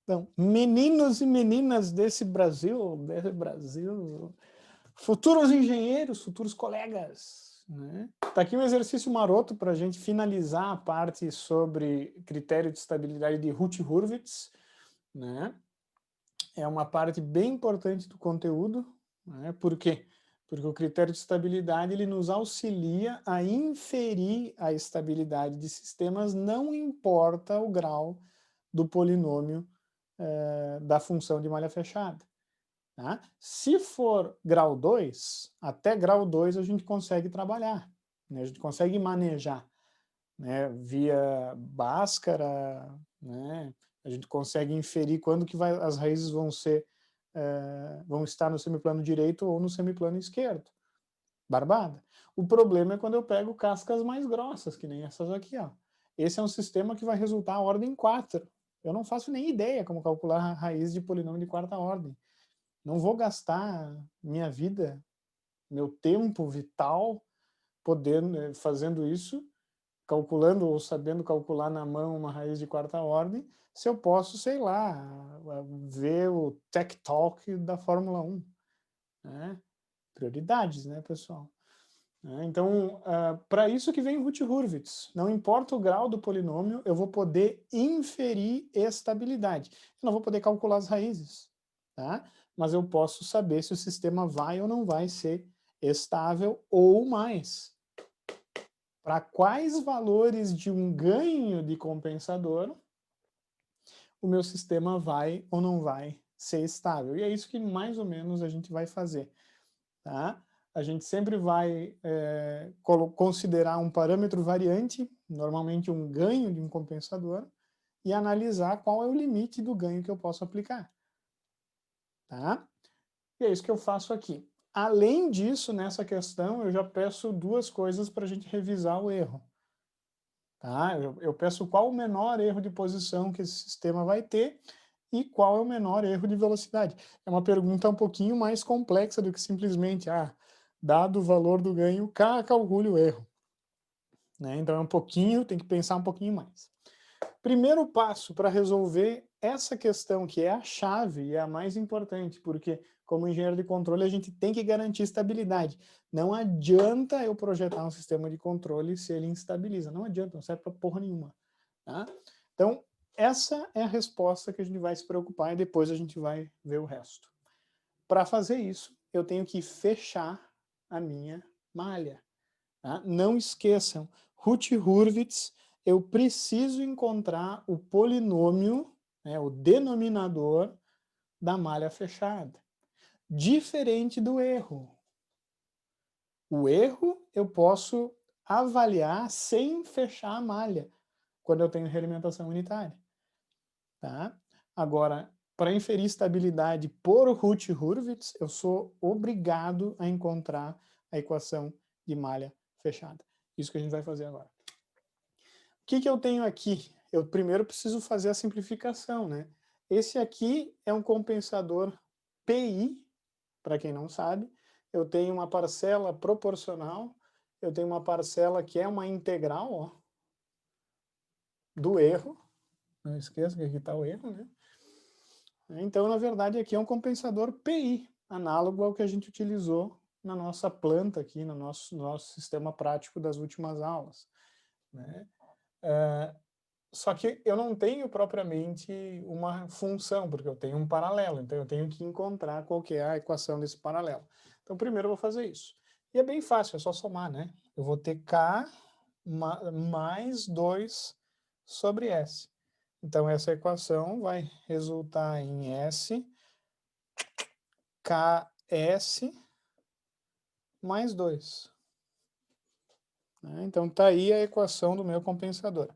Então, meninos e meninas desse Brasil, futuros engenheiros, futuros colegas, né? Tá aqui um exercício maroto para a gente finalizar a parte sobre critério de estabilidade de Hurwitz, né? É uma parte bem importante do conteúdo, né? Por quê? Porque o critério de estabilidade ele nos auxilia a inferir a estabilidade de sistemas, não importa o grau do polinômio da função de malha fechada. Tá? Se for grau 2, até grau 2 a gente consegue trabalhar, né? A gente consegue manejar, né? Via Bhaskara, né? A gente consegue inferir quando que as raízes vão estar no semiplano direito ou no semiplano esquerdo. Barbada. O problema é quando eu pego cascas mais grossas, que nem essas aqui. Ó. Esse é um sistema que vai resultar a ordem 4. Eu não faço nem ideia como calcular a raiz de polinômio de quarta ordem. Não vou gastar minha vida, meu tempo vital, fazendo isso, calculando ou sabendo calcular na mão uma raiz de quarta ordem, se eu posso, sei lá, ver o Tech Talk da Fórmula 1. Né? Prioridades, né, pessoal? Então, para isso que vem o Hurwitz. Não importa o grau do polinômio, eu vou poder inferir estabilidade. Eu não vou poder calcular as raízes, tá? Mas eu posso saber se o sistema vai ou não vai ser estável ou mais. Para quais valores de um ganho de compensador o meu sistema vai ou não vai ser estável. E é isso que mais ou menos a gente vai fazer. Tá? A gente sempre vai considerar um parâmetro variante, normalmente um ganho de um compensador, e analisar qual é o limite do ganho que eu posso aplicar. Tá? E é isso que eu faço aqui. Além disso, nessa questão, eu já peço duas coisas para a gente revisar o erro. Tá? Eu peço qual o menor erro de posição que esse sistema vai ter e qual é o menor erro de velocidade. É uma pergunta um pouquinho mais complexa do que simplesmente, dado o valor do ganho, calcule o erro. Né? Então é um pouquinho, tem que pensar um pouquinho mais. Primeiro passo para resolver essa questão, que é a chave e é a mais importante, porque como engenheiro de controle a gente tem que garantir estabilidade. Não adianta eu projetar um sistema de controle se ele instabiliza. Não adianta, não serve para porra nenhuma. Tá? Então, essa é a resposta que a gente vai se preocupar e depois a gente vai ver o resto. Para fazer isso, eu tenho que fechar a minha malha. Tá? Não esqueçam, Hurwitz, eu preciso encontrar o polinômio, né, o denominador da malha fechada. Diferente do erro. O erro eu posso avaliar sem fechar a malha, quando eu tenho realimentação unitária. Tá? Agora, para inferir estabilidade por Hurwitz, eu sou obrigado a encontrar a equação de malha fechada. Isso que a gente vai fazer agora. O que eu tenho aqui? Eu primeiro preciso fazer a simplificação, né? Esse aqui é um compensador PI, para quem não sabe. Eu tenho uma parcela proporcional, eu tenho uma parcela que é uma integral, ó, do erro. Não esqueça que aqui está o erro, né? Então, na verdade, aqui é um compensador PI, análogo ao que a gente utilizou na nossa planta aqui, no nosso sistema prático das últimas aulas. Né? Só que eu não tenho propriamente uma função, porque eu tenho um paralelo, então eu tenho que encontrar qual que é a equação desse paralelo. Então, primeiro eu vou fazer isso. E é bem fácil, é só somar, né? Eu vou ter K mais 2 sobre S. Então, essa equação vai resultar em S KS mais 2. Então, está aí a equação do meu compensador.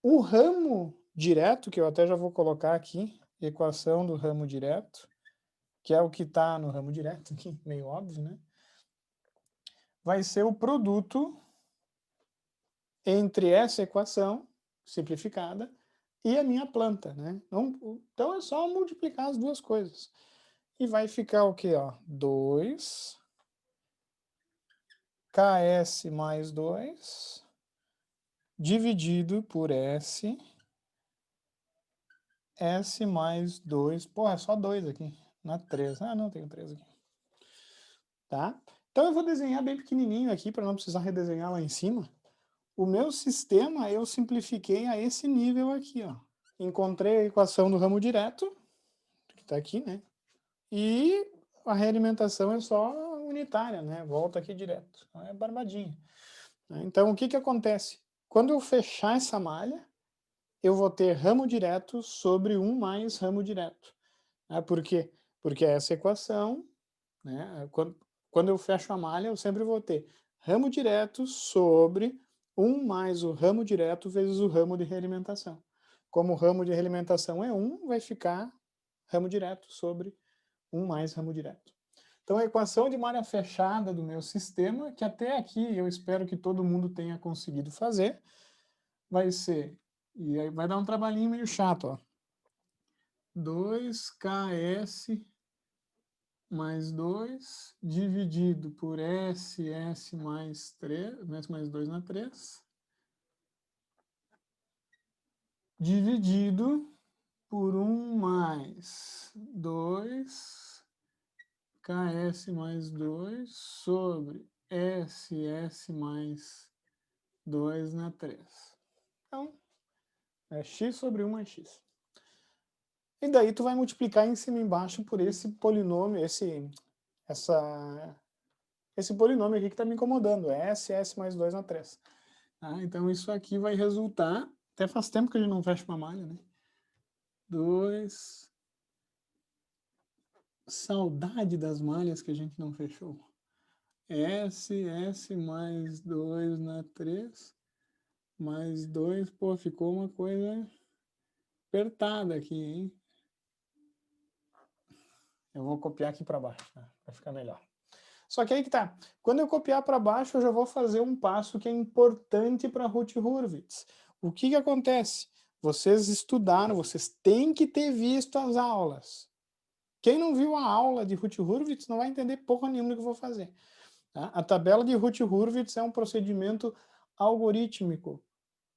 O ramo direto, que eu até já vou colocar aqui, equação do ramo direto, que é o que está no ramo direto, aqui, meio óbvio, né? Vai ser o produto entre essa equação simplificada e a minha planta, né? Então é só multiplicar as duas coisas. E vai ficar o quê? 2 KS mais 2 dividido por S S mais 2. Porra, é só 2 aqui. Não é 3. Ah, não, tenho 3 aqui. Tá? Então eu vou desenhar bem pequenininho aqui para não precisar redesenhar lá em cima. O meu sistema eu simplifiquei a esse nível aqui, ó. Encontrei a equação do ramo direto, que está aqui, né? E a realimentação é só unitária, né? Volta aqui direto. Então é barbadinho. Então o que que acontece? Quando eu fechar essa malha, eu vou ter ramo direto sobre 1 mais ramo direto. Por quê? Porque essa equação, né, quando eu fecho a malha, eu sempre vou ter ramo direto sobre 1 mais o ramo direto vezes o ramo de realimentação. Como o ramo de realimentação é 1, vai ficar ramo direto sobre 1 mais ramo direto. Então, a equação de malha fechada do meu sistema, que até aqui eu espero que todo mundo tenha conseguido fazer, vai ser, e aí vai dar um trabalhinho meio chato, ó, 2ks mais 2 dividido por S mais 3, S mais 2 na 3, dividido por 1 mais 2 KS mais 2 sobre SS mais 2 na 3. Então, é x sobre 1 mais x. E daí tu vai multiplicar em cima e embaixo por esse polinômio, esse polinômio aqui que está me incomodando, é SS mais 2 na 3. Então isso aqui vai resultar, até faz tempo que a gente não fecha uma malha, né? 2, saudade das malhas que a gente não fechou. SS mais 2 na 3, mais 2, pô, ficou uma coisa apertada aqui, hein? Eu vou copiar aqui para baixo, né? Para ficar melhor. Só que aí que tá. Quando eu copiar para baixo, eu já vou fazer um passo que é importante para Hurwitz. O que que acontece? Vocês estudaram, vocês têm que ter visto as aulas. Quem não viu a aula de Hurwitz não vai entender porra nenhuma do que eu vou fazer. Tá? A tabela de Hurwitz é um procedimento algorítmico.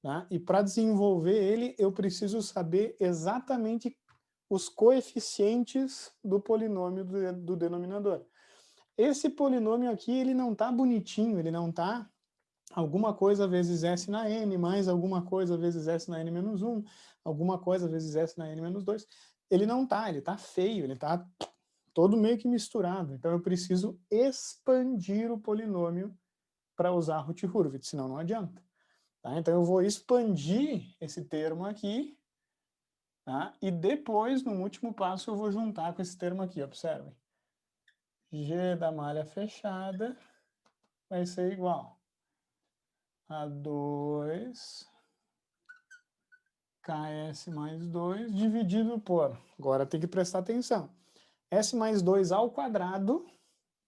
Tá? E para desenvolver ele, eu preciso saber exatamente os coeficientes do polinômio do denominador. Esse polinômio aqui, ele não está bonitinho, ele não está alguma coisa vezes S na N, mais alguma coisa vezes S na N menos 1, alguma coisa vezes S na N menos 2. Ele não está, ele está feio, ele está todo meio que misturado. Então eu preciso expandir o polinômio para usar Hurwitz, senão não adianta. Tá? Então eu vou expandir esse termo aqui, tá? E depois, no último passo, eu vou juntar com esse termo aqui, observem. G da malha fechada vai ser igual a 2 KS mais 2 dividido por, agora tem que prestar atenção, S mais 2 ao quadrado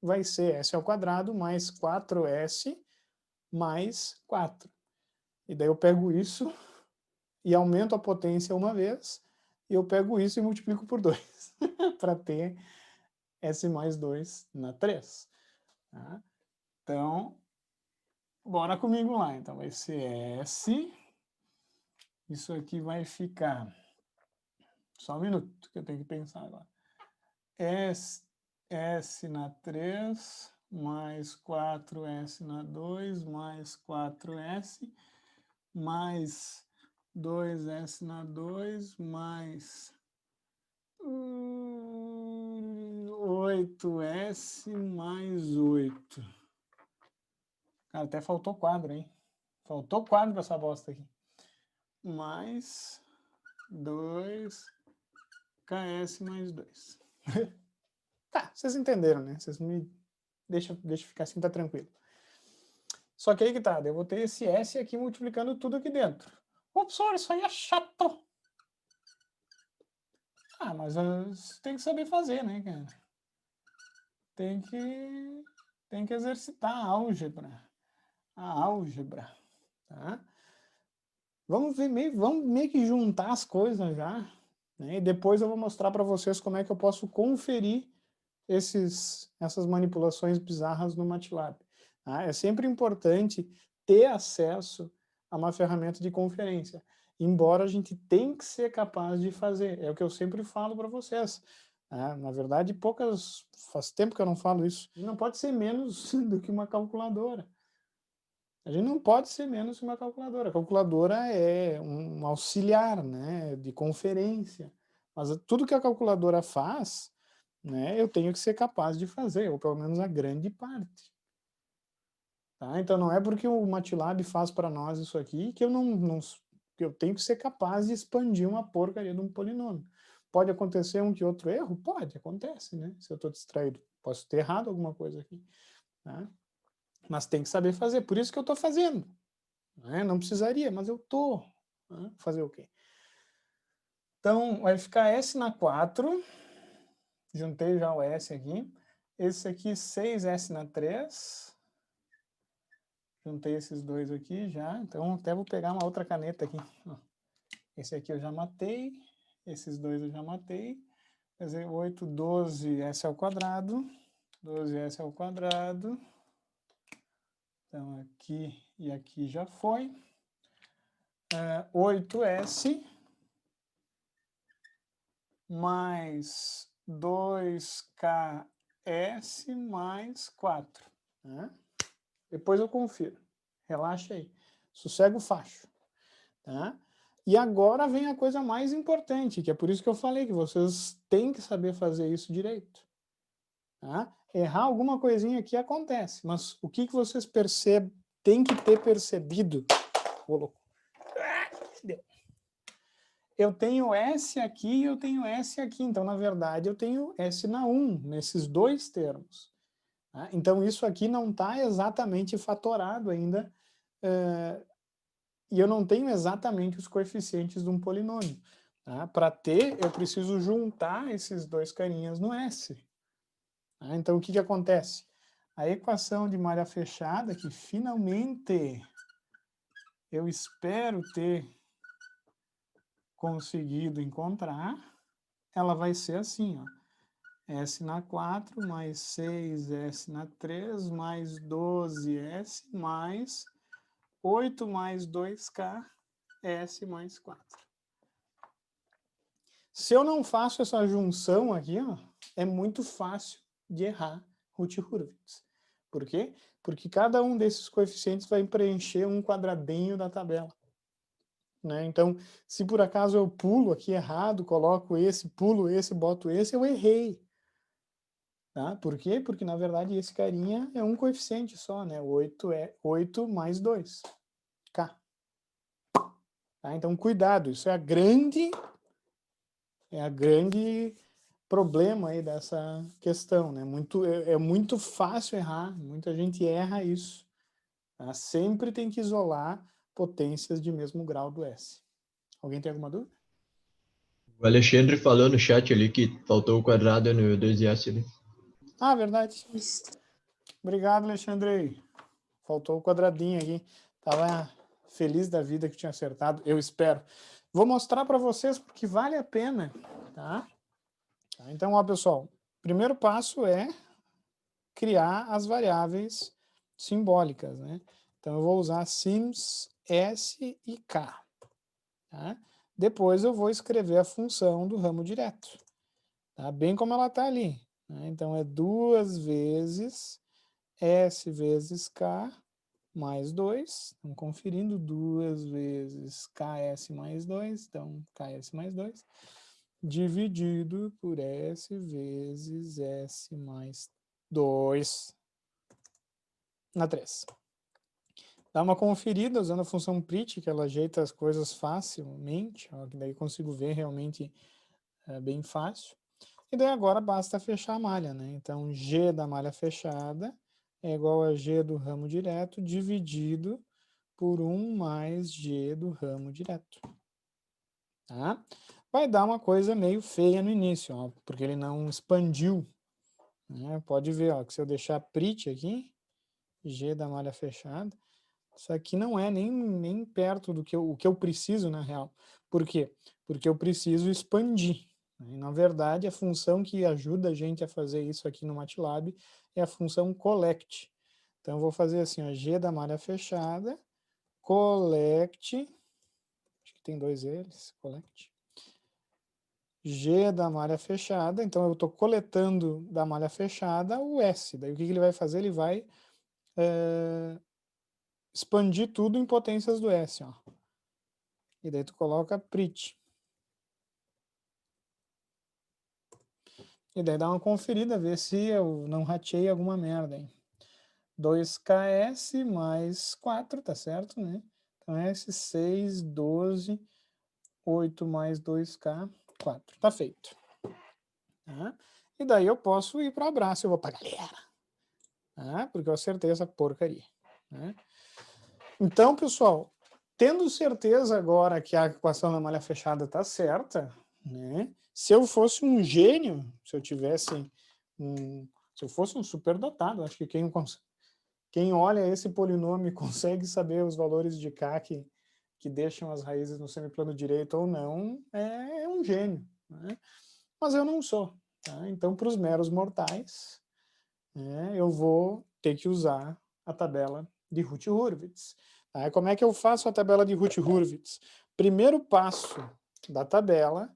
vai ser S ao quadrado mais 4S mais 4. E daí eu pego isso e aumento a potência uma vez, e eu pego isso e multiplico por 2, para ter S mais 2 na 3. Tá? Então, bora comigo lá. Então, vai ser S. Isso aqui vai ficar... Só um minuto, que eu tenho que pensar agora. S na 3, mais 4S na 2, mais 4S, mais 2S na 2, mais 8S mais 8. Cara, até faltou quadro, hein? Faltou quadro pra essa bosta aqui. Mais 2KS mais 2. Tá, vocês entenderam, né? Vocês me deixam ficar assim, tá tranquilo. Só que aí que tá, eu vou ter esse S aqui multiplicando tudo aqui dentro. Ô, professor, isso aí é chato. Mas você tem que saber fazer, né, cara? Tem que exercitar a álgebra. A álgebra, tá? Vamos meio que juntar as coisas já, né? E depois eu vou mostrar para vocês como é que eu posso conferir essas manipulações bizarras no MATLAB. Tá? É sempre importante ter acesso a uma ferramenta de conferência. embora a gente tenha que ser capaz de fazer. É o que eu sempre falo para vocês. Na verdade, faz tempo que eu não falo isso. E não pode ser menos do que uma calculadora. A gente não pode ser menos que uma calculadora. A calculadora é um auxiliar, né, de conferência. Mas tudo que a calculadora faz, né, eu tenho que ser capaz de fazer, ou pelo menos a grande parte. Tá? Então não é porque o MATLAB faz para nós isso aqui que que eu tenho que ser capaz de expandir uma porcaria de um polinômio. Pode acontecer um que outro erro? Pode, acontece, né? Se eu estou distraído, posso ter errado alguma coisa aqui. Tá? Mas tem que saber fazer, por isso que eu estou fazendo. Né? Não precisaria, mas eu estou. Né? Fazer o quê? Então, vai ficar S na 4, juntei já o S aqui. Esse aqui, 6S na 3. Juntei esses dois aqui já, então até vou pegar uma outra caneta aqui. Esse aqui eu já matei, esses dois eu já matei. Quer dizer, 8, 12S ao quadrado, 12S ao quadrado. Então aqui e aqui já foi. 8S mais 2KS mais 4. Né? Depois eu confiro. Relaxa aí. Sossega o facho. Tá? E agora vem a coisa mais importante, que é por isso que eu falei que vocês têm que saber fazer isso direito. Tá? Errar alguma coisinha aqui acontece, mas o que vocês têm que ter percebido? Ô, louco. Eu tenho S aqui e eu tenho S aqui, então na verdade eu tenho S na 1, nesses dois termos. Tá? Então isso aqui não está exatamente fatorado ainda, e eu não tenho exatamente os coeficientes de um polinômio. Tá? Para ter, eu preciso juntar esses dois carinhas no S. Tá? Então, o que acontece? A equação de malha fechada, que finalmente eu espero ter conseguido encontrar, ela vai ser assim, ó. S na 4 mais 6S na 3 mais 12S mais 8 mais 2K S mais 4. Se eu não faço essa junção aqui, ó, é muito fácil de errar Hurwitz. Por quê? Porque cada um desses coeficientes vai preencher um quadradinho da tabela. Né? Então, se por acaso eu pulo aqui errado, coloco esse, pulo esse, boto esse, eu errei. Tá? Por quê? Porque, na verdade, esse carinha é um coeficiente só, né? 8 é 8 mais 2, K. Tá? Então, cuidado, isso é a grande problema aí dessa questão, né? É muito fácil errar, muita gente erra isso. Tá? Sempre tem que isolar potências de mesmo grau do S. Alguém tem alguma dúvida? O Alexandre falou no chat ali que faltou o quadrado no 2S ali. Ah, verdade. Obrigado, Alexandre. Faltou o quadradinho aqui. Tava feliz da vida que tinha acertado, eu espero. Vou mostrar para vocês porque vale a pena, tá? Então, ó, pessoal, o primeiro passo é criar as variáveis simbólicas, né? Então, eu vou usar sims S e K. Tá? Depois eu vou escrever a função do ramo direto, tá? Bem como ela está ali. Né? Então, é 2 vezes S vezes K mais 2. Então, conferindo 2 vezes KS mais 2. Então, KS mais 2. Dividido por S vezes S mais 2 na 3. Dá uma conferida usando a função print, que ela ajeita as coisas facilmente, ó, que daí eu consigo ver realmente bem fácil. E daí agora basta fechar a malha, né? Então, G da malha fechada é igual a G do ramo direto dividido por 1 mais G do ramo direto. Tá? Vai dar uma coisa meio feia no início, ó, porque ele não expandiu. Né? Pode ver, ó, que se eu deixar print aqui, G da malha fechada, isso aqui não é nem perto do que o que eu preciso, na real. Por quê? Porque eu preciso expandir. Né? E, na verdade, a função que ajuda a gente a fazer isso aqui no MATLAB é a função collect. Então, eu vou fazer assim, ó, G da malha fechada, collect, acho que tem dois eles, collect. G da malha fechada, então eu estou coletando da malha fechada o S. Daí o que ele vai fazer? Ele vai expandir tudo em potências do S. Ó. E daí tu coloca prit. E daí dá uma conferida, ver se eu não ratei alguma merda. Hein? 2KS mais 4, tá certo, né? Então S, 6, 12, 8 mais 2K, 4. Tá feito. Tá? E daí eu posso ir para o abraço, eu vou para a galera. Tá? Porque eu acertei essa porcaria. Né? Então, pessoal, tendo certeza agora que a equação da malha fechada está certa, né? Se eu fosse um gênio, se eu fosse um superdotado, acho que quem olha esse polinômio e consegue saber os valores de K que deixam as raízes no semiplano direito ou não, é um gênio. Né? Mas eu não sou. Tá? Então, para os meros mortais, né, eu vou ter que usar a tabela de Hurwitz. Tá? Como é que eu faço a tabela de Hurwitz? Primeiro passo da tabela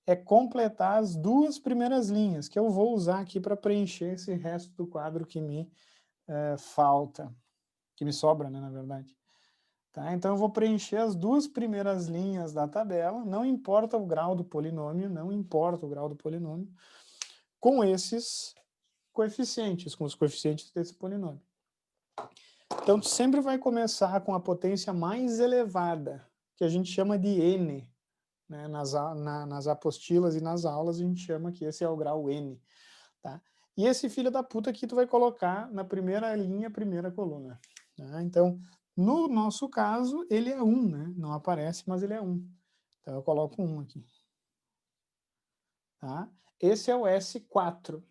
é completar as duas primeiras linhas, que eu vou usar aqui para preencher esse resto do quadro que me falta, que me sobra, né, na verdade. Tá? Então, eu vou preencher as duas primeiras linhas da tabela, não importa o grau do polinômio, com esses coeficientes, com os coeficientes desse polinômio. Então, tu sempre vai começar com a potência mais elevada, que a gente chama de N. Né? Nas apostilas e nas aulas, a gente chama que esse é o grau N. Tá? E esse filho da puta aqui tu vai colocar na primeira linha, primeira coluna. Tá? Então, no nosso caso, ele é 1, né? Não aparece, mas ele é 1. Então, eu coloco 1 aqui. Tá? Esse é o S4.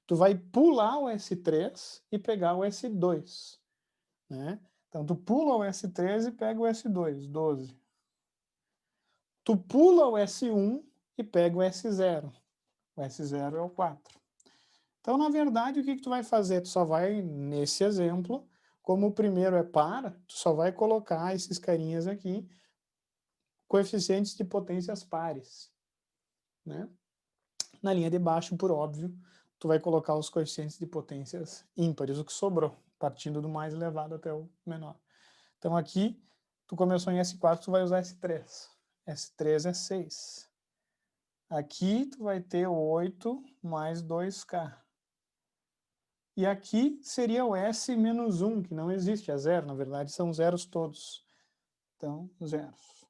Tu vai pular o S3 e pegar o S2. Né? Então, tu pula o S3 e pega o S2, 12. Tu pula o S1 e pega o S0. O S0 é o 4. Então, na verdade, o que tu vai fazer? Tu só vai, nesse exemplo, como o primeiro é par, tu só vai colocar esses carinhas aqui, coeficientes de potências pares. Né? Na linha de baixo, por óbvio, tu vai colocar os coeficientes de potências ímpares, o que sobrou, partindo do mais elevado até o menor. Então, aqui, tu começou em S4, tu vai usar S3. S3 é 6. Aqui, tu vai ter 8 mais 2K. E aqui seria o S menos 1, que não existe, é zero, na verdade são zeros todos. Então, zeros.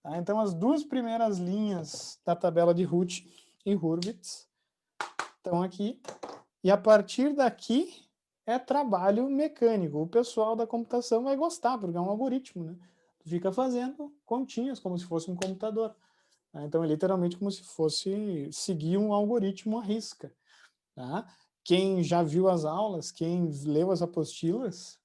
Tá? Então, as duas primeiras linhas da tabela de Hut e Hurwitz estão aqui. E a partir daqui é trabalho mecânico. O pessoal da computação vai gostar, porque é um algoritmo, né? Fica fazendo continhas, como se fosse um computador. Então, é literalmente como se fosse seguir um algoritmo à risca. Tá? Quem já viu as aulas, quem leu as apostilas,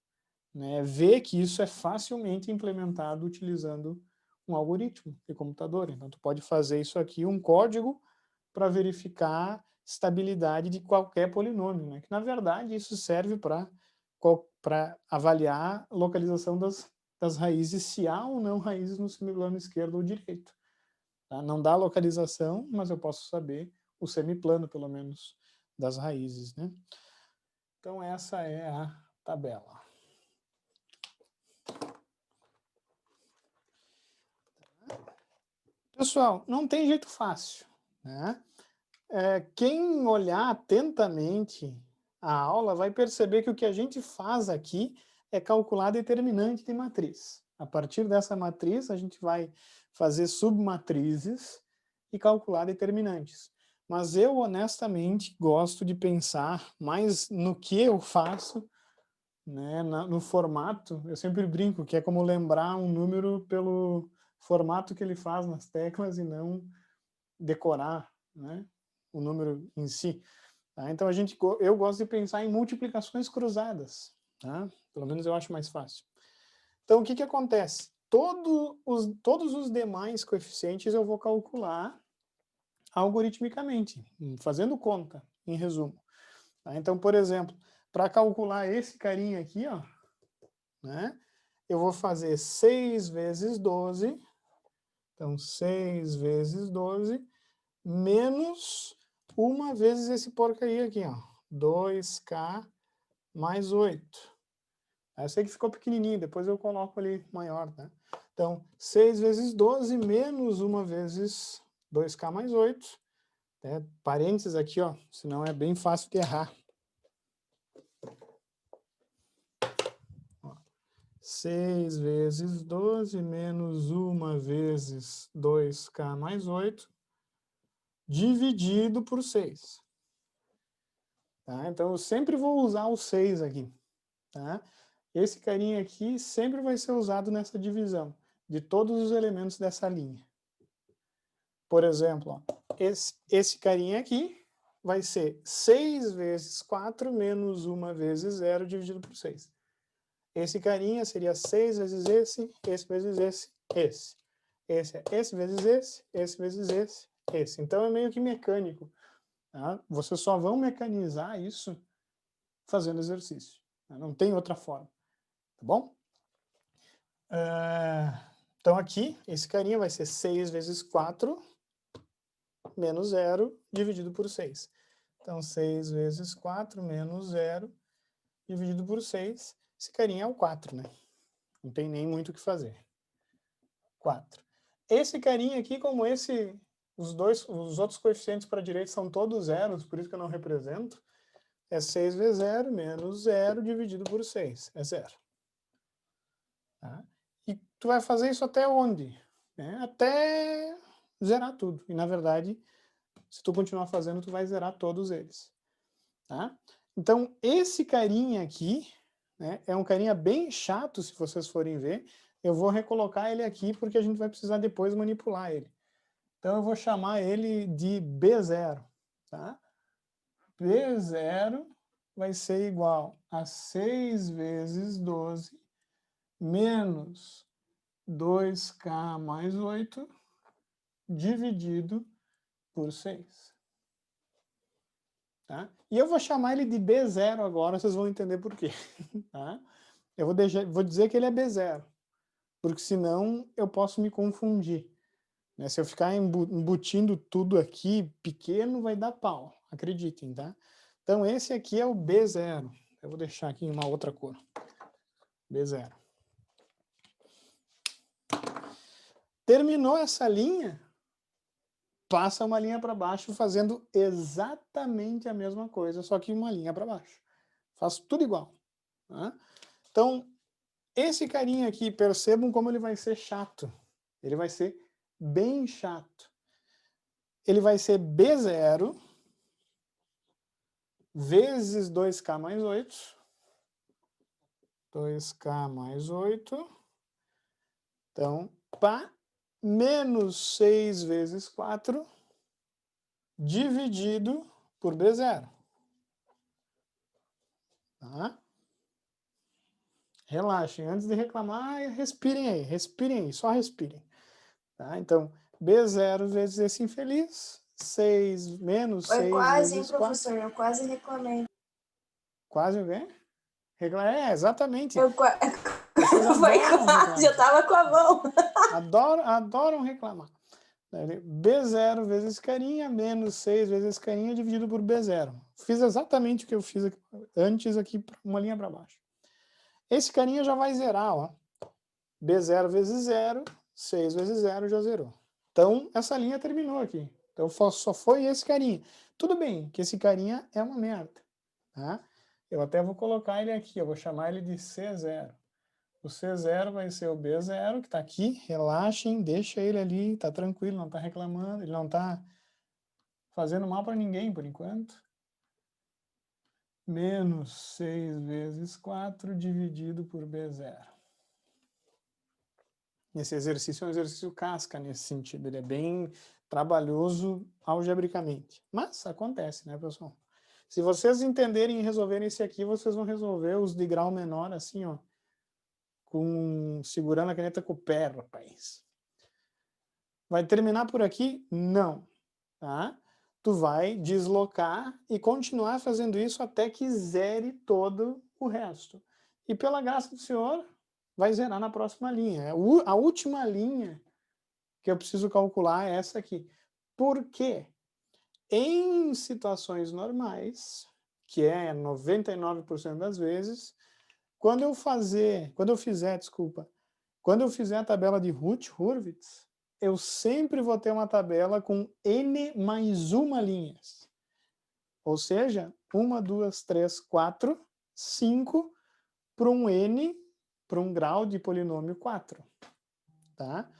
né, vê que isso é facilmente implementado utilizando um algoritmo de computador. Então, tu pode fazer isso aqui, um código, para verificar estabilidade de qualquer polinômio. Né? Que, na verdade, isso serve para avaliar a localização das raízes, se há ou não raízes no semiplano esquerdo ou direito. Tá? Não dá localização, mas eu posso saber o semiplano, pelo menos, das raízes. Né? Então, essa é a tabela. Pessoal, não tem jeito fácil. Né? Quem olhar atentamente a aula vai perceber que o que a gente faz aqui é calcular determinante de matriz. A partir dessa matriz, a gente vai fazer submatrizes e calcular determinantes. Mas eu, honestamente, gosto de pensar mais no que eu faço, né, no formato. Eu sempre brinco que é como lembrar um número pelo formato que ele faz nas teclas e não decorar, né, o número em si. Tá? Então, eu gosto de pensar em multiplicações cruzadas. Tá? Pelo menos eu acho mais fácil. Então, o que acontece? Todos os demais coeficientes eu vou calcular algoritmicamente, fazendo conta, em resumo. Tá? Então, por exemplo, para calcular esse carinha aqui, ó, né, eu vou fazer 6 vezes 12 Então, 6 vezes 12 menos 1 vezes esse porcaria aqui, ó. 2K mais 8. Eu sei que ficou pequenininho, depois eu coloco ali maior, tá? Então, 6 vezes 12 menos 1 vezes 2K mais 8. Né? Parênteses aqui, ó, senão é bem fácil de errar. Ó, 6 vezes 12 menos 1 vezes 2K mais 8, dividido por 6. Tá? Então, eu sempre vou usar o 6 aqui. Tá? Esse carinha aqui sempre vai ser usado nessa divisão, de todos os elementos dessa linha. Por exemplo, ó, esse carinha aqui vai ser 6 vezes 4 menos 1 vezes 0 dividido por 6. Esse carinha seria 6 vezes esse vezes esse. Esse é esse vezes esse vezes esse. Então é meio que mecânico. Tá? Vocês só vão mecanizar isso fazendo exercício. Tá? Não tem outra forma. Tá bom? Então aqui, esse carinha vai ser 6 vezes 4 menos 0 dividido por 6. Então 6 vezes 4 menos 0 dividido por 6. Esse carinha é o 4, né? Não tem nem muito o que fazer. 4. Esse carinha aqui, como os outros coeficientes para a direita são todos zeros, por isso que eu não represento, é 6 vezes 0 menos 0 dividido por 6. É 0. Tá? E tu vai fazer isso até onde? Até zerar tudo. E, na verdade, se tu continuar fazendo, tu vai zerar todos eles. Tá? Então, esse carinha aqui, né, é um carinha bem chato, se vocês forem ver. Eu vou recolocar ele aqui, porque a gente vai precisar depois manipular ele. Então, eu vou chamar ele de B0. Tá? B0 vai ser igual a 6 vezes 12 menos 2K mais 8 dividido por 6. Tá? E eu vou chamar ele de B0 agora, vocês vão entender por quê. Tá? Eu vou dizer que ele é B0, porque senão eu posso me confundir. Né? Se eu ficar embutindo tudo aqui pequeno, vai dar pau, acreditem, tá? Então esse aqui é o B0. Eu vou deixar aqui em uma outra cor. B0. Terminou essa linha, passa uma linha para baixo fazendo exatamente a mesma coisa, só que uma linha para baixo. Faço tudo igual. Tá? Então, esse carinha aqui, percebam como ele vai ser chato. Ele vai ser bem chato. Ele vai ser B0 vezes 2K mais 8. 2K mais 8. Então, pá, menos 6 vezes 4 dividido por B0. Tá? Relaxem, antes de reclamar, respirem aí, só respirem. Tá? Então, B0 vezes esse infeliz, 6 menos 6 quase, vezes hein, 4. professor? Eu quase reclamei. Quase o quê? Exatamente. Eu Vocês Foi adoram quase, reclamar. eu tava com a mão. Adoram reclamar. B0 vezes carinha, menos 6 vezes carinha, dividido por B0. Fiz exatamente o que eu fiz antes aqui, uma linha para baixo. Esse carinha já vai zerar, ó. B0 vezes 0, 6 vezes 0 já zerou. Então, essa linha terminou aqui. Então, só foi esse carinha. Tudo bem que esse carinha é uma merda. Tá? Eu até vou colocar ele aqui, eu vou chamar ele de C0. O C0 vai ser o B0, que está aqui. Relaxem, deixa ele ali, tá tranquilo, não está reclamando, ele não está fazendo mal para ninguém por enquanto. Menos 6 vezes 4 dividido por B0. Esse exercício é um exercício casca nesse sentido, ele é bem trabalhoso algebricamente. Mas acontece, né, pessoal? Se vocês entenderem e resolverem esse aqui, vocês vão resolver os de grau menor assim, ó, segurando a caneta com o pé, rapaz. Vai terminar por aqui? Não. Tá? Tu vai deslocar e continuar fazendo isso até que zere todo o resto. E pela graça do Senhor, vai zerar na próxima linha. A última linha que eu preciso calcular é essa aqui. Por quê? Em situações normais, que é 99% das vezes, quando eu fizer a tabela de Hurwitz, eu sempre vou ter uma tabela com n mais uma linhas. Ou seja, 1, 2, 3, 4, 5 para um n, para um grau de polinômio 4. Tá?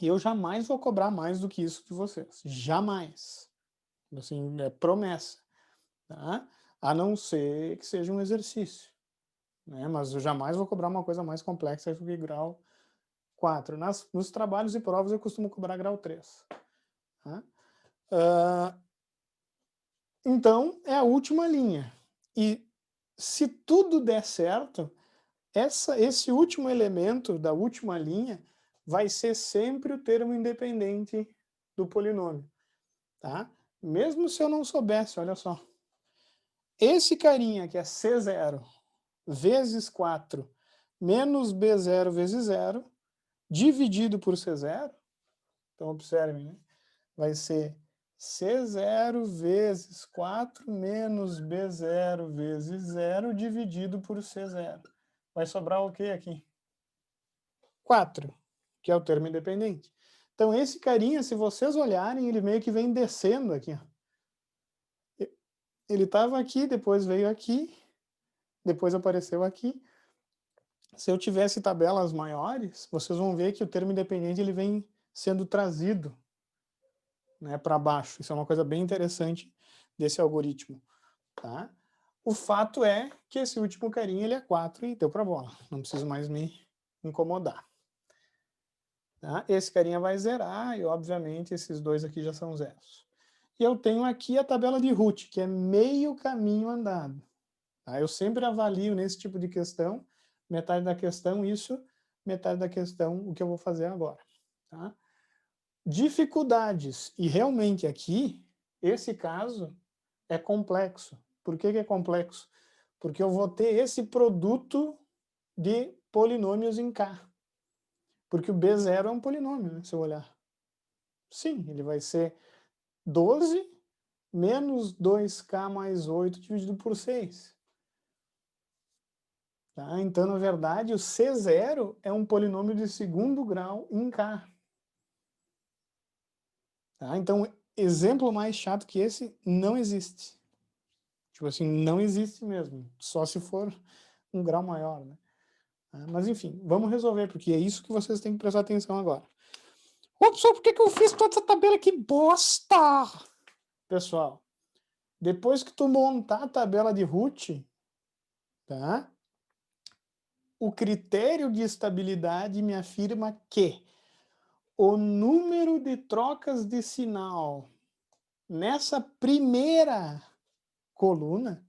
E eu jamais vou cobrar mais do que isso de vocês. Jamais. Assim, é promessa. Tá? A não ser que seja um exercício. Né? Mas eu jamais vou cobrar uma coisa mais complexa do que grau 4. Nos trabalhos e provas eu costumo cobrar grau 3. Tá? Então, é a última linha. E se tudo der certo, esse último elemento da última linha vai ser sempre o termo independente do polinômio. Tá? Mesmo se eu não soubesse, olha só. Esse carinha que é C0 vezes 4 menos B0 vezes 0, dividido por C0, então observem, né? Vai ser C0 vezes 4 menos B0 vezes 0 dividido por C0. Vai sobrar o que aqui? 4, que é o termo independente. Então esse carinha, se vocês olharem, ele meio que vem descendo aqui. Ó. Ele estava aqui, depois veio aqui, depois apareceu aqui. Se eu tivesse tabelas maiores, vocês vão ver que o termo independente ele vem sendo trazido, né, para baixo. Isso é uma coisa bem interessante desse algoritmo. Tá? O fato é que esse último carinha ele é 4 e deu para bola. Não preciso mais me incomodar. Tá? Esse carinha vai zerar e, obviamente, esses dois aqui já são zeros. E eu tenho aqui a tabela de Ruth, que é meio caminho andado. Tá? Eu sempre avalio nesse tipo de questão, metade da questão isso, metade da questão o que eu vou fazer agora. Tá? Dificuldades. E realmente aqui, esse caso é complexo. Por que é complexo? Porque eu vou ter esse produto de polinômios em K. Porque o B0 é um polinômio, né, se eu olhar. Sim, ele vai ser 12 menos 2K mais 8 dividido por 6. Tá? Então, na verdade, o C0 é um polinômio de segundo grau em K. Tá? Então, exemplo mais chato que esse não existe. Tipo assim, não existe mesmo. Só se for um grau maior, né? Mas enfim, vamos resolver, porque é isso que vocês têm que prestar atenção agora. Ô, pessoal, por que eu fiz toda essa tabela? Que bosta! Pessoal, depois que tu montar a tabela de Ruth, tá? O critério de estabilidade me afirma que o número de trocas de sinal nessa primeira coluna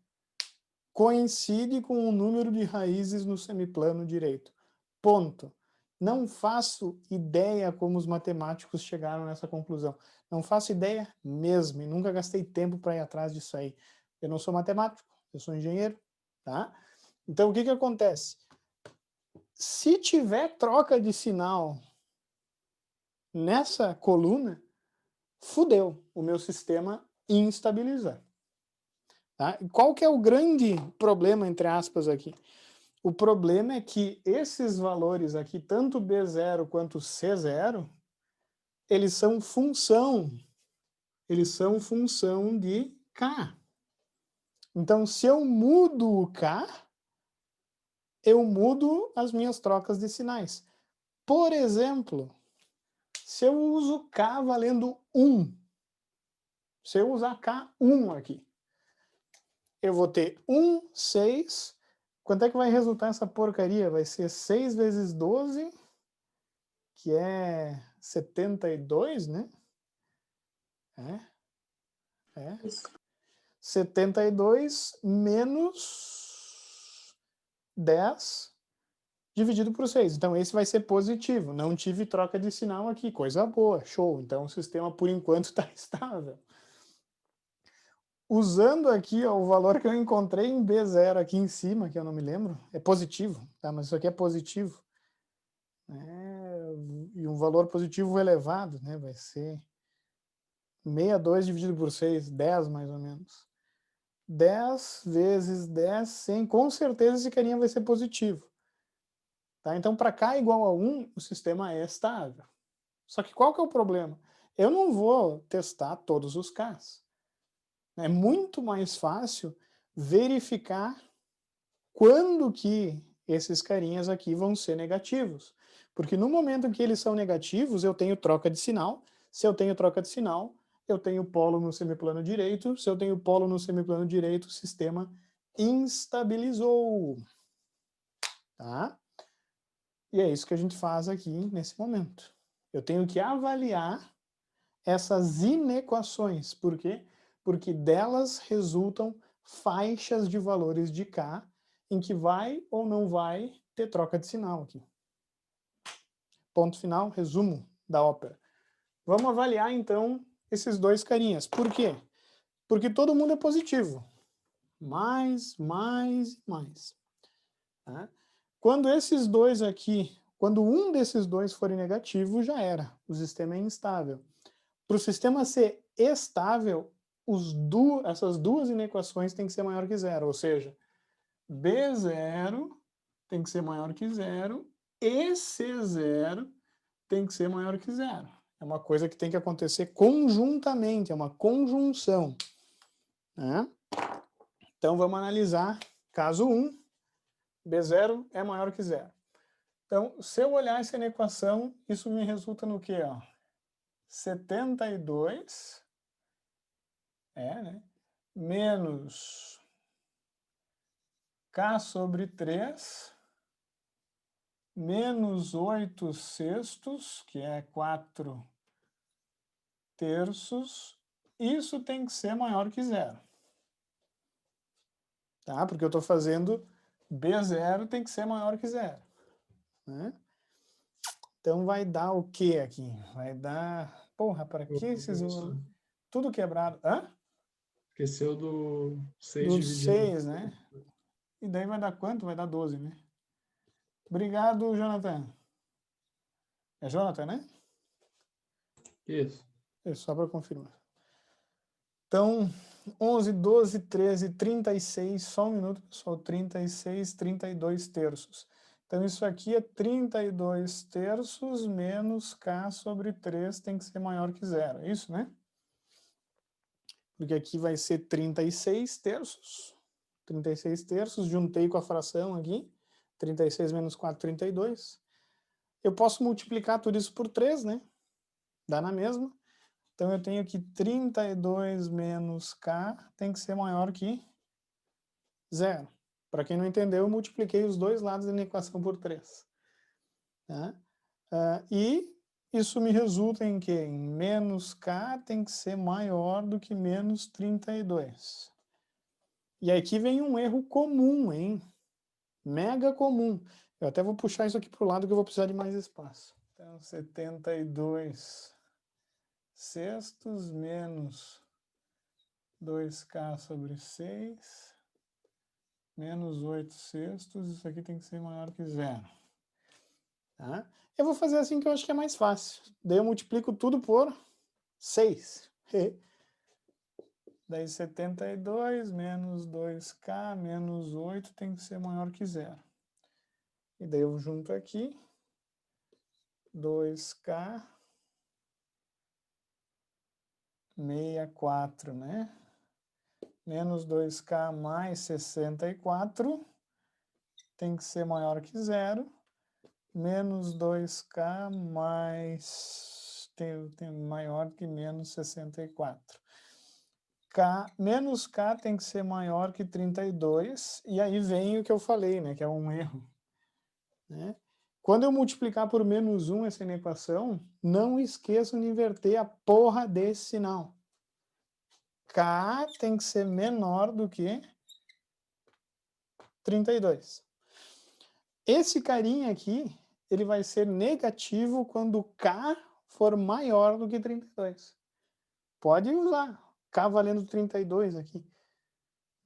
coincide com o número de raízes no semiplano direito. Ponto. Não faço ideia como os matemáticos chegaram nessa conclusão. Não faço ideia mesmo, e nunca gastei tempo para ir atrás disso aí. Eu não sou matemático, eu sou engenheiro, tá? Então, o que acontece? Se tiver troca de sinal nessa coluna, fudeu, o meu sistema instabiliza. Tá? E qual que é o grande problema, entre aspas, aqui? O problema é que esses valores aqui, tanto B0 quanto C0, eles são função de K. Então, se eu mudo o K, eu mudo as minhas trocas de sinais. Por exemplo, se eu uso K valendo 1, se eu usar K1 aqui, eu vou ter 1, 6. Quanto é que vai resultar essa porcaria? Vai ser 6 vezes 12, que é 72, né? É. 72 menos 10 dividido por 6. Então, esse vai ser positivo. Não tive troca de sinal aqui. Coisa boa, show. Então, o sistema, por enquanto, está estável. Usando aqui ó, o valor que eu encontrei em B0 aqui em cima, que eu não me lembro, é positivo, tá? Mas isso aqui é positivo. e um valor positivo elevado, né? Vai ser 62 dividido por 6, 10 mais ou menos. 10 vezes 10, 100, com certeza esse carinha vai ser positivo. Tá? Então, para k igual a 1, o sistema é estável. Só que qual que é o problema? Eu não vou testar todos os k's. É muito mais fácil verificar quando que esses carinhas aqui vão ser negativos. Porque no momento em que eles são negativos, eu tenho troca de sinal. Se eu tenho troca de sinal, eu tenho polo no semiplano direito. Se eu tenho polo no semiplano direito, o sistema instabilizou. Tá? E é isso que a gente faz aqui nesse momento. Eu tenho que avaliar essas inequações. Por quê? Porque delas resultam faixas de valores de K em que vai ou não vai ter troca de sinal aqui. Ponto final, resumo da ópera. Vamos avaliar, então, esses dois carinhas. Por quê? Porque todo mundo é positivo. Mais. Tá? Quando esses dois aqui, quando um desses dois for negativo, já era. O sistema é instável. Para o sistema ser estável, essas duas inequações têm que ser maior que zero. Ou seja, B0 tem que ser maior que zero e C0 tem que ser maior que zero. É uma coisa que tem que acontecer conjuntamente, é uma conjunção. Né? Então, vamos analisar caso 1, B0 é maior que zero. Então, se eu olhar essa equação, isso me resulta no quê? Ó? 72, né? Menos K sobre 3, menos 8 sextos, que é 4 terços, isso tem que ser maior que zero. Tá? Porque eu estou fazendo B0 tem que ser maior que zero. Né? Então vai dar o que aqui? Vai dar... Porra, para que esses... Tudo quebrado. Hã? Esqueceu do 6 Do dividido. 6, né? E daí vai dar quanto? Vai dar 12, né? Obrigado, Jonathan. É Jonathan, né? Isso. É só para confirmar. Então, 11, 12, 13, 36, só um minuto, pessoal, 36, 32 terços. Então, isso aqui é 32 terços menos K sobre 3 tem que ser maior que zero, é isso, né? Porque aqui vai ser 36 terços. 36 terços, juntei com a fração aqui. 36 menos 4, 32. Eu posso multiplicar tudo isso por 3, né? Dá na mesma. Então, eu tenho que 32 menos K tem que ser maior que zero. Para quem não entendeu, eu multipliquei os dois lados da equação por 3. Tá? E isso me resulta em que? Em menos K tem que ser maior do que menos 32. E aqui vem um erro comum, hein? Mega comum. Eu até vou puxar isso aqui para o lado que eu vou precisar de mais espaço. Então, 72 sextos menos 2K sobre 6 menos 8 sextos. Isso aqui tem que ser maior que zero. Tá? Eu vou fazer assim que eu acho que é mais fácil. Daí eu multiplico tudo por 6. Daí 72 menos 2K menos 8 tem que ser maior que zero. E daí eu junto aqui 2K 64, né? Menos 2K mais 64 tem que ser maior que zero. Menos 2K mais... tem maior que menos 64. Menos K tem que ser maior que 32. E aí vem o que eu falei, né? Que é um erro. Né? Quando eu multiplicar por menos 1 essa equação, não esqueçam de inverter a porra desse sinal. K tem que ser menor do que 32. Esse carinha aqui, ele vai ser negativo quando K for maior do que 32. Pode usar K valendo 32 aqui.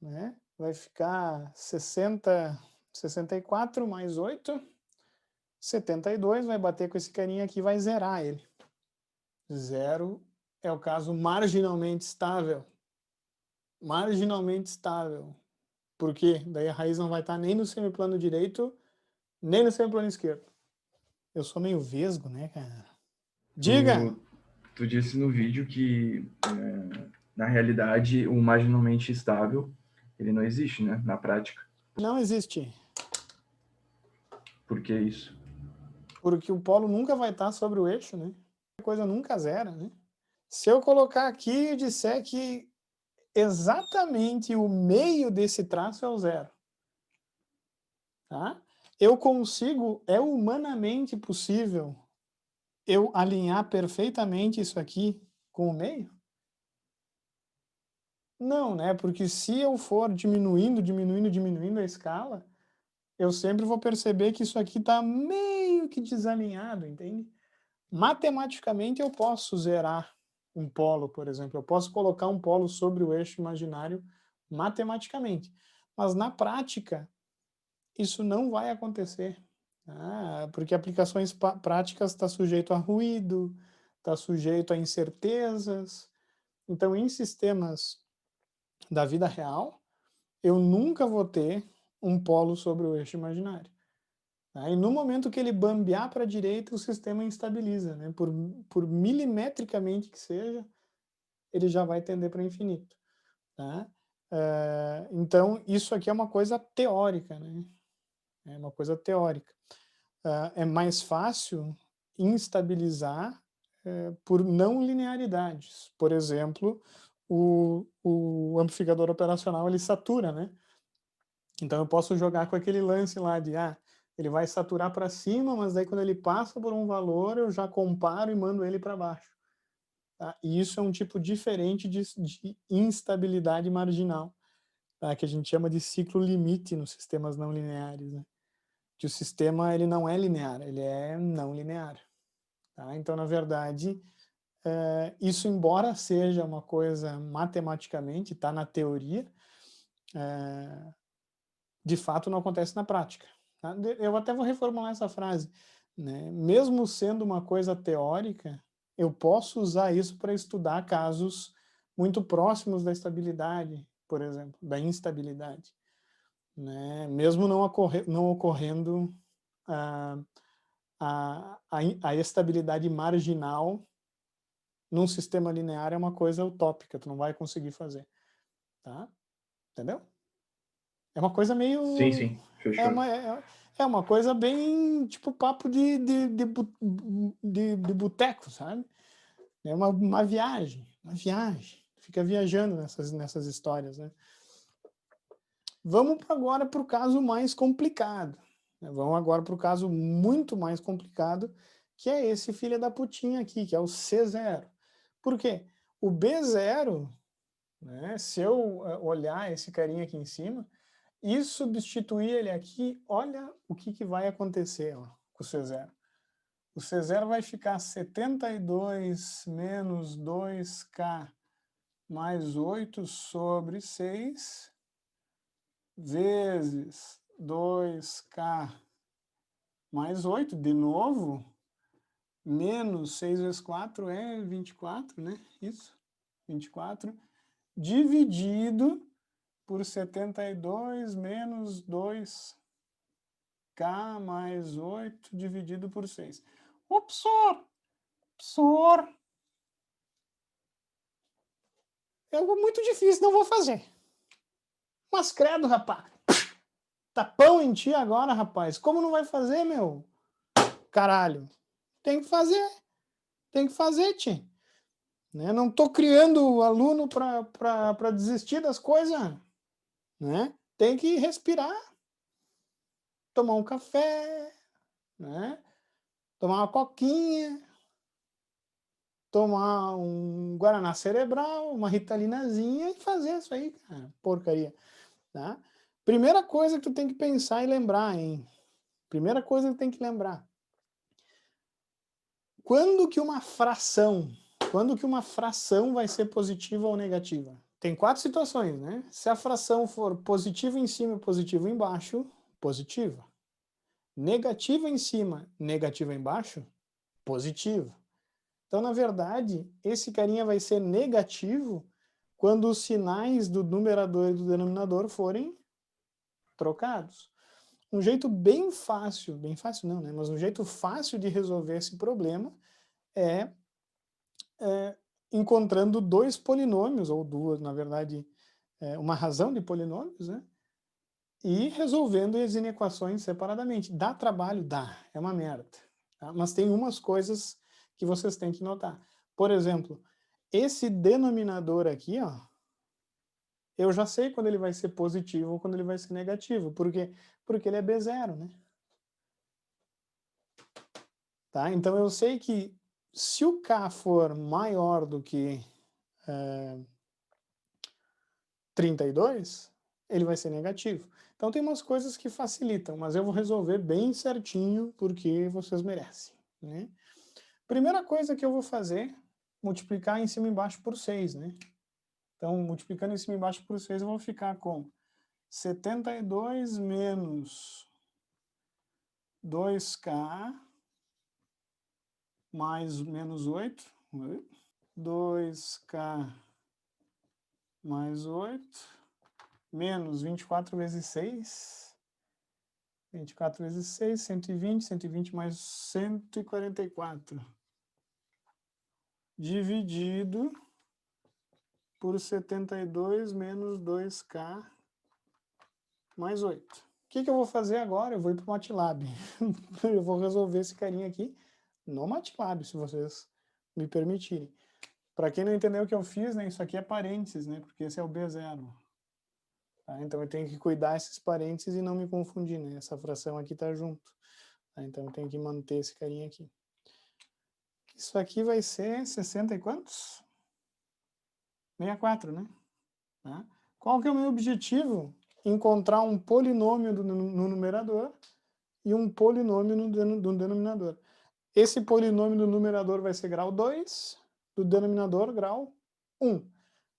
Né? Vai ficar 64 mais 8, 72 vai bater com esse carinha aqui e vai zerar ele. 0 é o caso marginalmente estável. Marginalmente estável. Por quê? Daí a raiz não vai estar nem no semiplano direito, nem no semiplano esquerdo. Eu sou meio vesgo, né, cara? Diga! Tu disse no vídeo que, na realidade, o marginalmente estável, ele não existe, né? Na prática. Não existe. Por que isso? Porque o polo nunca vai estar sobre o eixo, né? A coisa nunca zera, né? Se eu colocar aqui e disser que exatamente o meio desse traço é o 0, tá? Eu consigo, é humanamente possível eu alinhar perfeitamente isso aqui com o meio? Não, né? Porque se eu for diminuindo a escala, eu sempre vou perceber que isso aqui está meio que desalinhado, entende? Matematicamente eu posso zerar um polo, por exemplo. Eu posso colocar um polo sobre o eixo imaginário matematicamente. Mas na prática, isso não vai acontecer. Porque aplicações práticas está sujeito a ruído, está sujeito a incertezas. Então, em sistemas da vida real, eu nunca vou ter um polo sobre o eixo imaginário. E no momento que ele bambear para a direita, o sistema instabiliza, né? Por milimetricamente que seja, ele já vai tender para o infinito. Tá? Então, isso aqui é uma coisa teórica, né? É uma coisa teórica. É mais fácil instabilizar por não linearidades. Por exemplo, o amplificador operacional ele satura, né? Então eu posso jogar com aquele lance lá de ele vai saturar para cima, mas daí quando ele passa por um valor eu já comparo e mando ele para baixo. Tá? E isso é um tipo diferente de instabilidade marginal, tá? Que a gente chama de ciclo limite nos sistemas não lineares, né? Que o sistema ele não é linear, ele é não linear. Tá? Então, na verdade, isso, embora seja uma coisa matematicamente, está na teoria, de fato não acontece na prática. Tá? Eu até vou reformular essa frase. Né? Mesmo sendo uma coisa teórica, eu posso usar isso para estudar casos muito próximos da estabilidade, por exemplo, da instabilidade. Né? Mesmo não ocorrendo a estabilidade marginal num sistema linear é uma coisa utópica, tu não vai conseguir fazer. Tá? Entendeu? É uma coisa meio... Sim, fechou. É uma coisa bem tipo papo de boteco, sabe? É uma viagem. Fica viajando nessas histórias, né? Vamos agora para o caso mais complicado. Vamos agora para o caso muito mais complicado, que é esse filho da putinha aqui, que é o C0. Por quê? O B0, né, se eu olhar esse carinha aqui em cima, e substituir ele aqui, olha o que vai acontecer com o C0. O C0 vai ficar 72 menos 2K mais 8 sobre 6 vezes 2K mais 8, de novo, menos 6 vezes 4 é 24, né? Isso, 24, dividido por 72 menos 2K mais 8 dividido por 6. Ô, professor, é algo muito difícil, não vou fazer. Mas credo, rapaz. Tá pão em ti agora, rapaz. Como não vai fazer, meu? Caralho. Tem que fazer, tio. Né? Não tô criando aluno para desistir das coisas. Né? Tem que respirar. Tomar um café. Né? Tomar uma coquinha. Tomar um guaraná cerebral, uma ritalinazinha e fazer isso aí, cara. Porcaria. Tá? Primeira coisa que tu tem que pensar e lembrar, hein? Primeira coisa que tem que lembrar. Quando que uma fração vai ser positiva ou negativa? Tem 4 situações, né? Se a fração for positiva em cima e positiva embaixo, positiva. Negativa em cima, negativa embaixo, positivo. Então, na verdade, esse carinha vai ser negativo quando os sinais do numerador e do denominador forem trocados. Um jeito bem fácil não, né? Mas um jeito fácil de resolver esse problema é encontrando dois polinômios, ou duas, na verdade, uma razão de polinômios, né? E resolvendo as inequações separadamente. Dá trabalho? Dá. É uma merda. Tá? Mas tem umas coisas que vocês têm que notar. Por exemplo, esse denominador aqui, ó, eu já sei quando ele vai ser positivo ou quando ele vai ser negativo. Por quê? Porque ele é B0, né? Tá? Então eu sei que se o K for maior do que 32, ele vai ser negativo. Então tem umas coisas que facilitam, mas eu vou resolver bem certinho porque vocês merecem, né? Primeira coisa que eu vou fazer, multiplicar em cima e embaixo por 6, né? Então, multiplicando em cima e embaixo por 6, eu vou ficar com 72 menos 2K mais menos 8. 2K mais 8 menos 24 vezes 6. 24 vezes 6, 120. 120 mais 144. Dividido por 72 menos 2K mais 8. O que eu vou fazer agora? Eu vou ir para o MATLAB. Eu vou resolver esse carinha aqui no MATLAB, se vocês me permitirem. Para quem não entendeu o que eu fiz, né, isso aqui é parênteses, né, porque esse é o B0. Tá? Então eu tenho que cuidar esses parênteses e não me confundir, né? Essa fração aqui está junto. Tá? Então eu tenho que manter esse carinha aqui. Isso aqui vai ser 60 e quantos? 64, né? Tá? Qual que é o meu objetivo? Encontrar um polinômio no numerador e um polinômio no denominador. Esse polinômio do numerador vai ser grau 2, do denominador grau 1.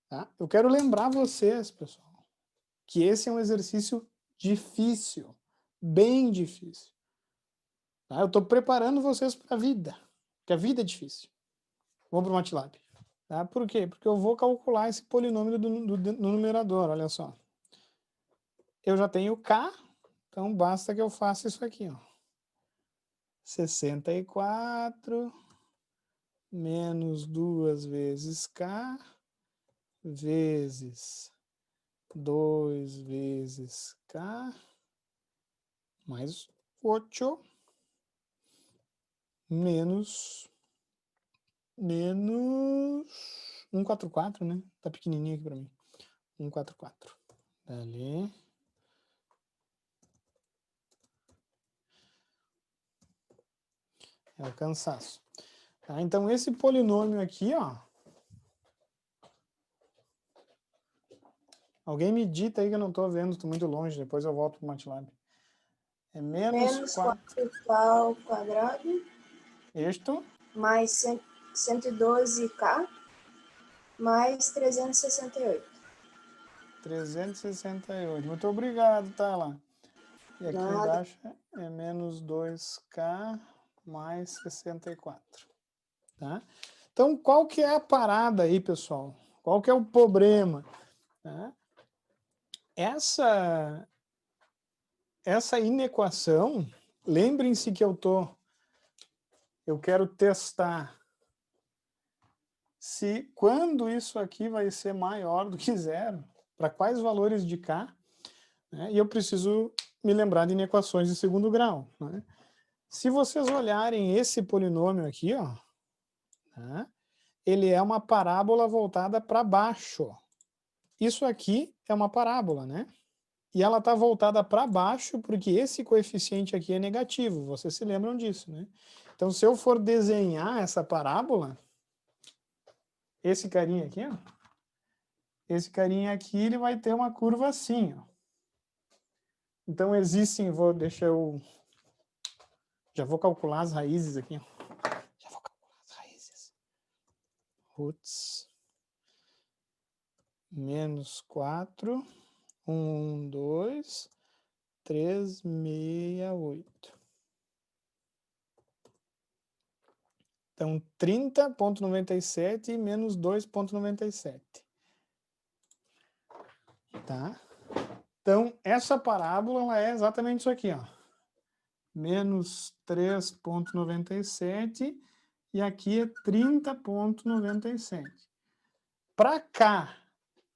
Tá? Eu quero lembrar vocês, pessoal, que esse é um exercício difícil, bem difícil. Tá? Eu estou preparando vocês para a vida, porque a vida é difícil. Vamos para o MATLAB. Tá? Por quê? Porque eu vou calcular esse polinômio do numerador, olha só. Eu já tenho K, então basta que eu faça isso aqui, ó. 64 menos 2 vezes K vezes 2 vezes K mais 8 menos 144, né? Tá pequenininho aqui para mim. 144. Dali. É o cansaço. Tá? Então, esse polinômio aqui, ó. Alguém me dita aí que eu não estou vendo, estou muito longe, depois eu volto para o MATLAB. É menos 4 4K ao quadrado isto mais 112K mais 368. 368. Muito obrigado, Tala. E aqui Nada. embaixo é menos 2K mais 64. Tá? Então, qual que é a parada aí, pessoal? Qual que é o problema? Tá? Essa inequação, lembrem-se que eu quero testar se quando isso aqui vai ser maior do que zero, para quais valores de K, né? E eu preciso me lembrar de inequações de segundo grau. Né? Se vocês olharem esse polinômio aqui, ó, tá? Ele é uma parábola voltada para baixo. Isso aqui é uma parábola, né? E ela está voltada para baixo porque esse coeficiente aqui é negativo. Vocês se lembram disso, né? Então, se eu for desenhar essa parábola, esse carinha aqui, ó, esse carinha aqui, ele vai ter uma curva assim, ó. Então, existem, já vou calcular as raízes aqui, ó. Já vou calcular as raízes. Roots menos 4, 1, 2, 3, 68. Então, 30,97 menos 2,97. Tá? Então, essa parábola ela é exatamente isso aqui, ó. Menos 3,97 e aqui é 30,97. Para cá,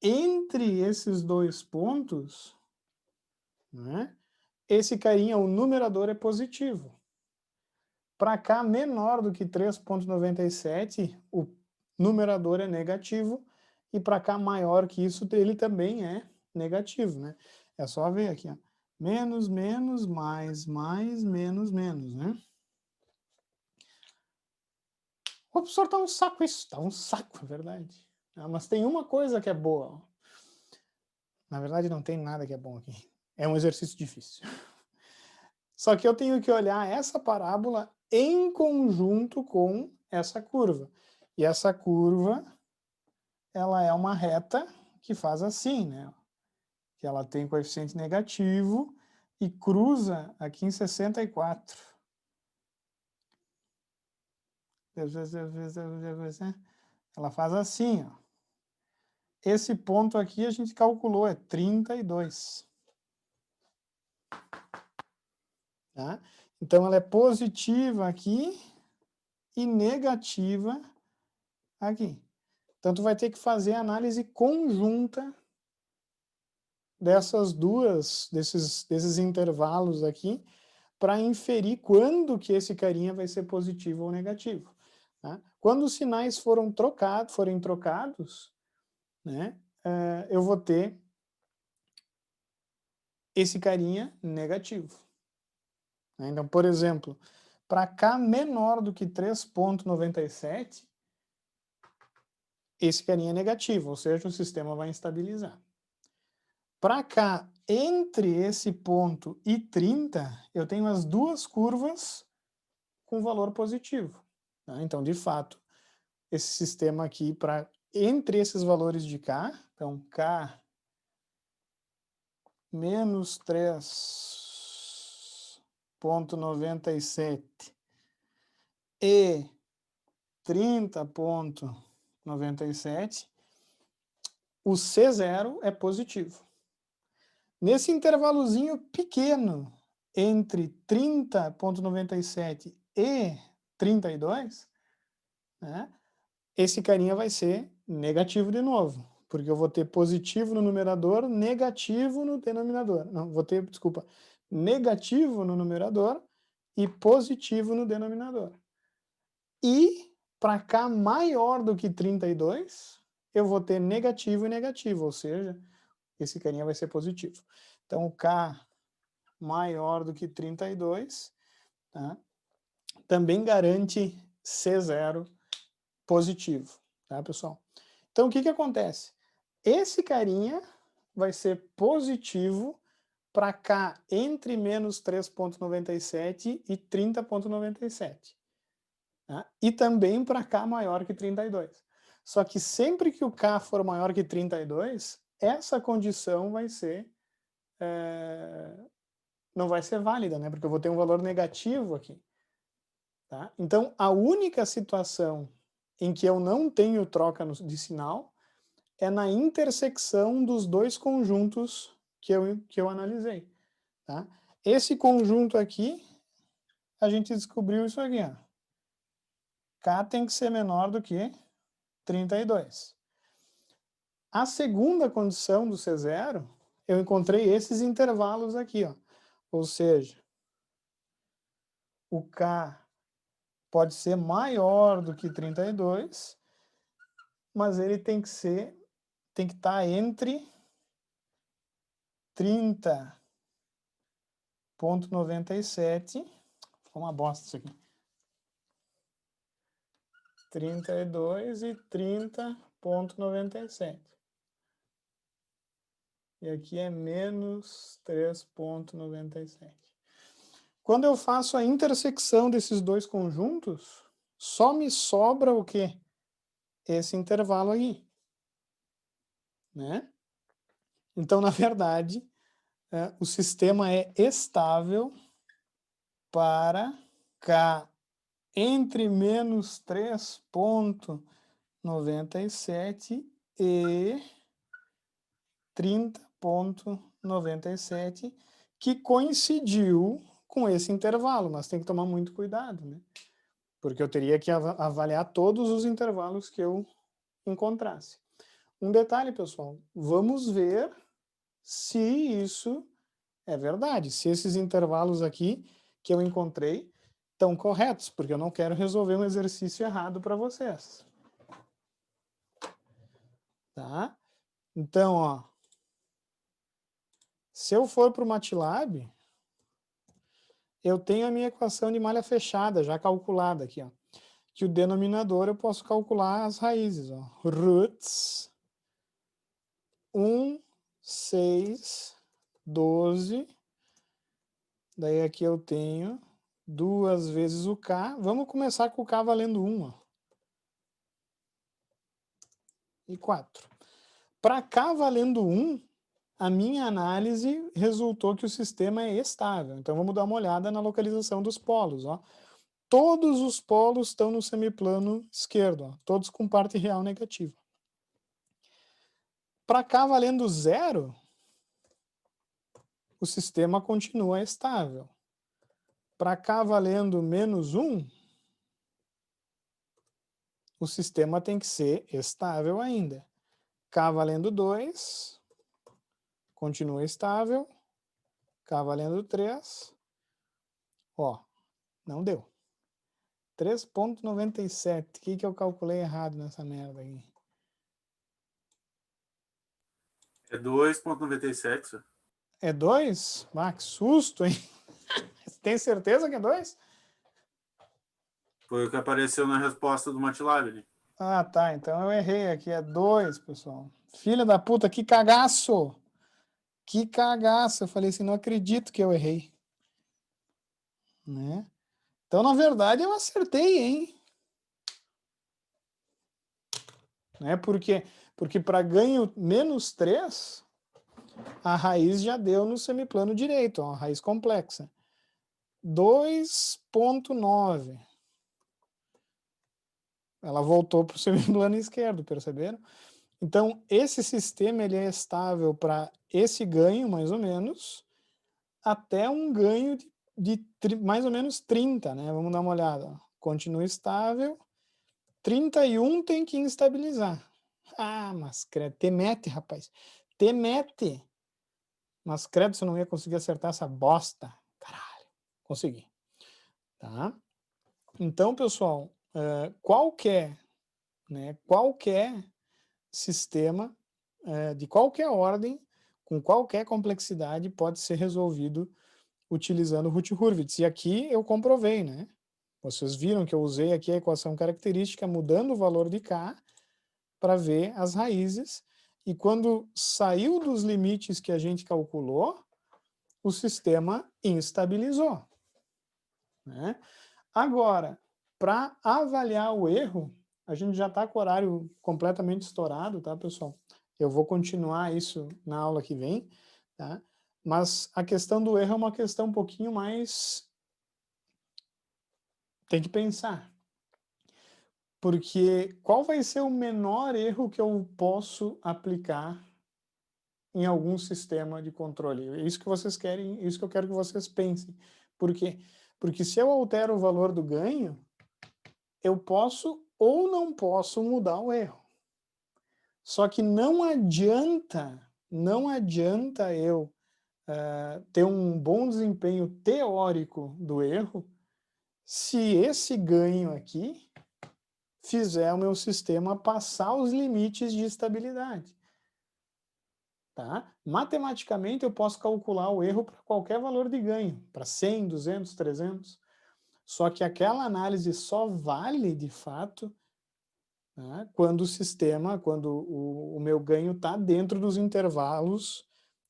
entre esses dois pontos, né, esse carinha, o numerador é positivo. Para cá, menor do que 3,97, o numerador é negativo, e para cá, maior que isso, ele também é negativo, né? É só ver aqui, ó. Menos, menos, mais, menos, menos, né? O professor tá um saco isso, tá um saco, é verdade. Ah, mas tem uma coisa que é boa. Ó. Na verdade, não tem nada que é bom aqui. É um exercício difícil. Só que eu tenho que olhar essa parábola em conjunto com essa curva. E essa curva, ela é uma reta que faz assim, né? Que ela tem coeficiente negativo e cruza aqui em 64. Ela faz assim, ó. Esse ponto aqui a gente calculou, é 32. Tá? Então, ela é positiva aqui e negativa aqui. Então, tu vai ter que fazer a análise conjunta desses intervalos aqui, para inferir quando que esse carinha vai ser positivo ou negativo. Tá? Quando os sinais forem trocados, né, eu vou ter esse carinha negativo. Então, por exemplo, para K menor do que 3,97, esse carinha é negativo, ou seja, o sistema vai instabilizar. Para K entre esse ponto e 30, eu tenho as duas curvas com valor positivo. Tá? Então, de fato, esse sistema aqui, entre esses valores de K, então K menos 3,97 e 30,97, o C0 é positivo. Nesse intervalozinho pequeno entre 30,97 e 32, né, esse carinha vai ser negativo de novo, porque eu vou ter positivo no numerador, negativo no denominador. Não, vou ter, desculpa, negativo no numerador e positivo no denominador. E para K maior do que 32, eu vou ter negativo e negativo, ou seja, esse carinha vai ser positivo. Então, o K maior do que 32, tá? Também garante C0 positivo, tá, pessoal? Então, o que acontece? Esse carinha vai ser positivo para K entre menos 3,97 e 30,97. Tá? E também para K maior que 32. Só que sempre que o K for maior que 32, essa condição vai ser não vai ser válida, né? Porque eu vou ter um valor negativo aqui. Tá? Então, a única situação em que eu não tenho troca de sinal é na intersecção dos dois conjuntos que eu analisei. Tá? Esse conjunto aqui, a gente descobriu isso aqui. Ó. K tem que ser menor do que 32. A segunda condição do C0, eu encontrei esses intervalos aqui. Ó. Ou seja, o K pode ser maior do que 32, mas ele tem que estar entre 30,97, ficou uma bosta isso aqui, 32 e 30,97. E aqui é menos 3,97. Quando eu faço a intersecção desses dois conjuntos, só me sobra o quê? Esse intervalo aí. Né? Então, na verdade, o sistema é estável para K entre menos 3,97 e 30,97, que coincidiu com esse intervalo, mas tem que tomar muito cuidado, né? Porque eu teria que avaliar todos os intervalos que eu encontrasse. Um detalhe, pessoal, vamos ver se isso é verdade, se esses intervalos aqui que eu encontrei estão corretos, porque eu não quero resolver um exercício errado para vocês. Tá? Então, ó, se eu for para o MATLAB, eu tenho a minha equação de malha fechada já calculada aqui, ó. Que o denominador eu posso calcular as raízes, ó. Roots 1, 6, 12. Daí aqui eu tenho 2 vezes o K. Vamos começar com o K valendo 1, ó. E 4. Para K valendo 1, a minha análise resultou que o sistema é estável. Então vamos dar uma olhada na localização dos polos, ó. Todos os polos estão no semiplano esquerdo, ó, todos com parte real negativa. Para K valendo 0, o sistema continua estável. Para K valendo menos 1, o sistema tem que ser estável ainda. K valendo 2, continua estável. K valendo 3, ó, não deu. 3,97. O que eu calculei errado nessa merda aqui? É 2,97, senhor. É 2? Ah, que susto, hein? Tem certeza que é 2? Foi o que apareceu na resposta do MATLAB ali. Ah, tá. Então eu errei aqui. É 2, pessoal. Filha da puta, que cagaço! Que cagaço! Eu falei assim, não acredito que eu errei. Né? Então, na verdade, eu acertei, hein? Né? Porque para ganho menos 3, a raiz já deu no semiplano direito, ó, a raiz complexa. 2,9. Ela voltou para o semiplano esquerdo, perceberam? Então, esse sistema ele é estável para esse ganho, mais ou menos, até um ganho de mais ou menos 30, né? Vamos dar uma olhada. Continua estável. 31 tem que instabilizar. Ah, mas credo, te mete, rapaz. Te mete. Mas credo, você não ia conseguir acertar essa bosta. Caralho. Consegui. Tá? Então, pessoal, qualquer sistema de qualquer ordem, com qualquer complexidade, pode ser resolvido utilizando o Routh-Hurwitz. E aqui eu comprovei, né? Vocês viram que eu usei aqui a equação característica mudando o valor de K para ver as raízes. E quando saiu dos limites que a gente calculou, o sistema instabilizou. Né? Agora, para avaliar o erro, a gente já está com o horário completamente estourado, tá, pessoal? Eu vou continuar isso na aula que vem, tá? Mas a questão do erro é uma questão um pouquinho mais... Tem que pensar. Porque qual vai ser o menor erro que eu posso aplicar em algum sistema de controle? É isso que vocês querem, isso que eu quero que vocês pensem. Por quê? Porque se eu altero o valor do ganho, eu posso ou não posso mudar o erro. Só que não adianta eu ter um bom desempenho teórico do erro se esse ganho aqui fizer o meu sistema passar os limites de estabilidade. Tá? Matematicamente, eu posso calcular o erro para qualquer valor de ganho, para 100, 200, 300. Só que aquela análise só vale, de fato, né, quando o sistema, quando o meu ganho está dentro dos intervalos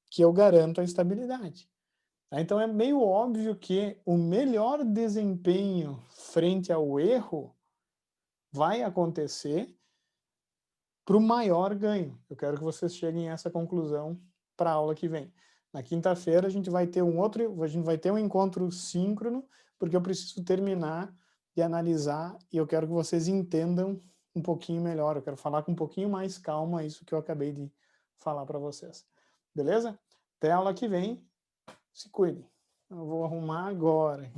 que eu garanto a estabilidade. Tá? Então, é meio óbvio que o melhor desempenho frente ao erro vai acontecer para o maior ganho. Eu quero que vocês cheguem a essa conclusão para a aula que vem. Na quinta-feira a gente vai ter um encontro síncrono, porque eu preciso terminar de analisar e eu quero que vocês entendam um pouquinho melhor. Eu quero falar com um pouquinho mais calma isso que eu acabei de falar para vocês. Beleza? Até a aula que vem. Se cuidem. Eu vou arrumar agora.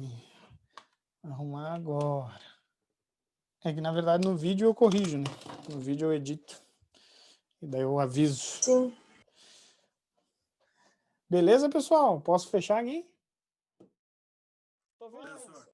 Arrumar agora. É que, na verdade, no vídeo eu corrijo, né? No vídeo eu edito. E daí eu aviso. Sim. Beleza, pessoal? Posso fechar aqui? Tô vendo. Professor.